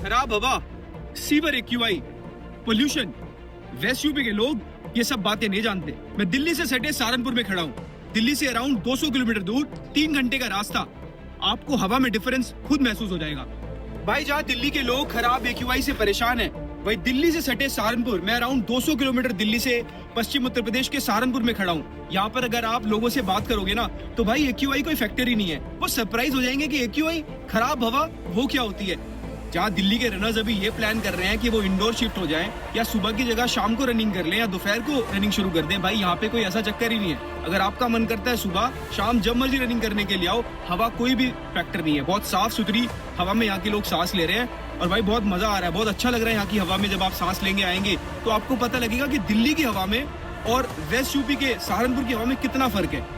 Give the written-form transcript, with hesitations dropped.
खराब हवा, sewer AQI, pollution. West UP के लोग ये सब बातें नहीं जानते। मैं दिल्ली से सटे सहारनपुर में खड़ा हूँ। दिल्ली से अराउंड 200 किलोमीटर दूर 3 घंटे का रास्ता। आपको हवा में डिफरेंस खुद महसूस हो जाएगा। भाई जहाँ दिल्ली के लोग खराब एक्यूआई से परेशान हैं, वही दिल्ली से सटे सहारनपुर, मैं अराउंड 200 किलोमीटर दिल्ली से पश्चिम उत्तर प्रदेश के सहारनपुर में खड़ा हूँ। यहाँ पर अगर आप लोगों से बात करोगे ना, तो भाई एक्यूआई कोई फैक्टर ही नहीं है। वो सरप्राइज हो जाएंगे कि एक्यूआई खराब हवा वो क्या होती है। जहाँ दिल्ली के रनर्स अभी ये प्लान कर रहे हैं कि वो इंडोर शिफ्ट हो जाएं, या सुबह की जगह शाम को रनिंग कर लें या दोपहर को रनिंग शुरू कर दें, भाई यहाँ पे कोई ऐसा चक्कर ही नहीं है। अगर आपका मन करता है सुबह शाम जब मर्जी रनिंग करने के लिए आओ, हवा कोई भी फैक्टर नहीं है। बहुत साफ सुथरी हवा में यहाँ के लोग सांस ले रहे हैं और भाई बहुत मजा आ रहा है, बहुत अच्छा लग रहा है यहाँ की हवा में। जब आप सांस लेंगे आएंगे तो आपको पता लगेगा कि दिल्ली की हवा में और वेस्ट यूपी के सहारनपुर की हवा में कितना फर्क है।